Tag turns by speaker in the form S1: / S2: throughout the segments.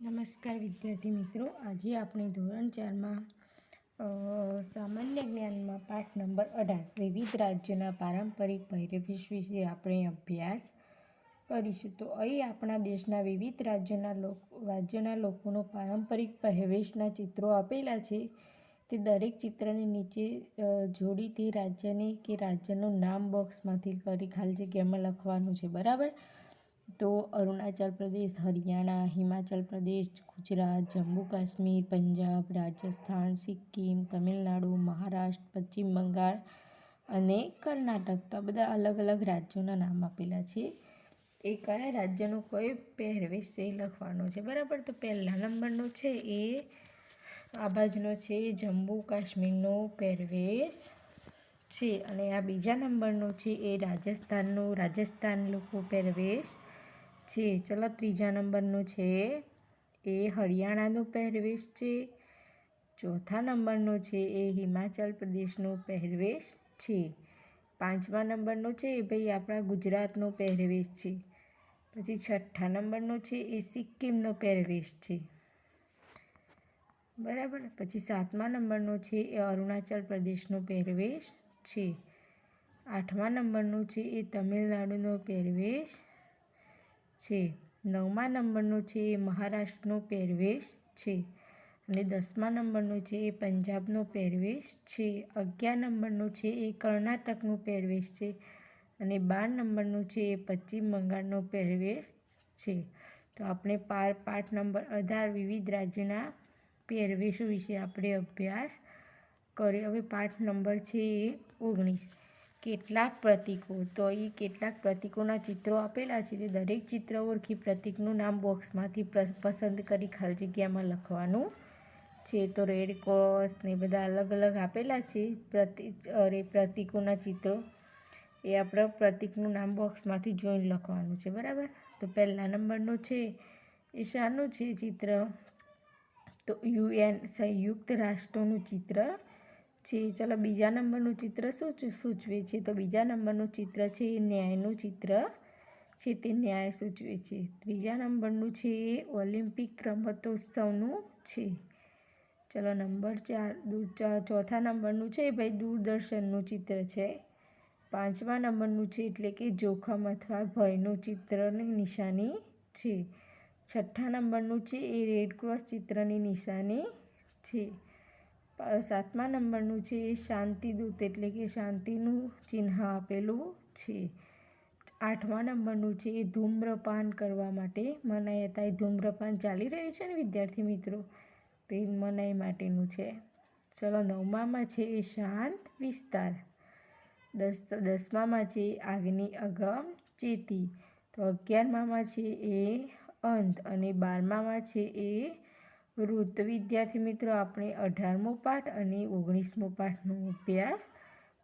S1: નમસ્કાર વિદ્યાર્થી મિત્રો, આજે આપણે ધોરણ 4માં સામાન્ય જ્ઞાનમાં પાઠ નંબર 18 વિવિધ રાજ્યોના પારંપરિક પહેરવેશ વિશે આપણે અભ્યાસ કરીશું. તો અહીં આપણા દેશના વિવિધ રાજ્યોના લોકોનો પારંપરિક પહેરવેશના ચિત્રો આપેલા છે. તે દરેક ચિત્રની નીચે જોડી તે રાજ્યની કે રાજ્યનું નામ બોક્સમાંથી ખાલી જગ્યામાં લખવાનું છે. બરાબર. તો અરુણાચલ પ્રદેશ, હરિયાણા, હિમાચલ પ્રદેશ, ગુજરાત, જમ્મુ કાશ્મીર, પંજાબ, રાજસ્થાન, સિક્કિમ, તમિલનાડુ, મહારાષ્ટ્ર, પશ્ચિમ બંગાળ અને કર્ણાટક. તો બધા અલગ અલગ રાજ્યોના નામ આપેલા છે. એ કયા રાજ્યનો કયો પહેરવેશ છે એ લખવાનો છે. બરાબર. તો પહેલા નંબરનો છે એ આ બાજુનો છે જમ્મુ કાશ્મીરનો પહેરવેશ છે. અને આ બીજા નંબરનો છે એ રાજસ્થાન લોકો પહેરવેશ છે. ચલો, ત્રીજા નંબરનો છે એ હરિયાણાનો પહેરવેશ છે. ચોથા નંબરનો છે એ હિમાચલ પ્રદેશનો પહેરવેશ છે. પાંચમા નંબરનો છે એ ભાઈ આપણા ગુજરાતનો પહેરવેશ છે. પછી છઠ્ઠા નંબરનો છે એ સિક્કિમનો પહેરવેશ છે. બરાબર. પછી સાતમા નંબરનો છે એ અરુણાચલ પ્રદેશનો પહેરવેશ છે. આઠમા નંબરનો છે એ તમિલનાડુનો પહેરવેશ છે. નવમા નંબરનો છે એ મહારાષ્ટ્રનો પહેરવેશ છે. અને 10મા નંબરનો છે એ પંજાબનો પહેરવેશ છે. 11 નંબરનો છે એ કર્ણાટકનો પહેરવેશ છે. અને 12 નંબરનો છે એ પશ્ચિમ બંગાળનો પહેરવેશ છે. તો આપણે પાઠ નંબર 18 વિવિધ રાજ્યોના પહેરવેશો વિશે આપણે અભ્યાસ કર્યો. હવે પાઠ નંબર છે એ 19 કેટલાક પ્રતીકો. તો અહીં કેટલાક પ્રતીકોના ચિત્રો આપેલા છે. તે દરેક ચિત્ર ઓળખી પ્રતીકનું નામ બોક્સમાંથી પસંદ કરી ખાલી જગ્યામાં લખવાનું છે. તો રેડ ક્રોસ ને બધા અલગ અલગ આપેલા છે પ્રતીકોના ચિત્રો. એ આપણા પ્રતીકનું નામ બોક્સમાંથી જોઈને લખવાનું છે. બરાબર. તો પહેલા નંબરનો છે એ શાનું છે ચિત્ર? તો UN સંયુક્ત રાષ્ટ્રોનું ચિત્ર છે. ચલો, બીજા નંબરનું ચિત્ર શું સૂચવે છે? તો બીજા નંબરનું ચિત્ર છે એ ન્યાયનું ચિત્ર છે. તે ન્યાય સૂચવે છે. ત્રીજા નંબરનું છે એ ઓલિમ્પિક રમતોત્સવનું છે. ચલો, નંબર 4 ચોથા નંબરનું છે ભાઈ દૂરદર્શનનું ચિત્ર છે. પાંચમા નંબરનું છે એટલે કે જોખમ અથવા ભયનું ચિત્રની નિશાની છે. છઠ્ઠા નંબરનું છે એ રેડ ક્રોસ ચિત્રની નિશાની છે. સાતમા નંબરનું છે એ શાંતિદૂત એટલે કે શાંતિનું ચિહ્ન આપેલું છે. આઠમા નંબરનું છે એ ધૂમ્રપાન કરવા માટે મનાઈ. હતા ધૂમ્રપાન ચાલી રહ્યું છે ને વિદ્યાર્થી મિત્રો, તો એ મનાઈ માટેનું છે. ચલો, નવમામાં છે એ શાંત વિસ્તાર. દસમામાં છે આગની અગમ ચેતી. તો 11મામાં છે એ અંત. અને 12મામાં છે એ ઋત. વિદ્યાર્થી મિત્રો, આપણે 18મો પાઠ અને 19મો પાઠનો અભ્યાસ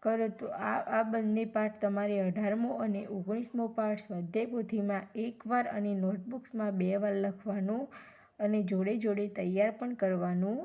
S1: કરો. તો આ બંને પાઠ તમારે 18મો અને 19મો પાઠ સ્વાધ્યાય પોથીમાં એકવાર અને નોટબુક્સમાં 2 વાર લખવાનું અને જોડે જોડે તૈયાર પણ કરવાનું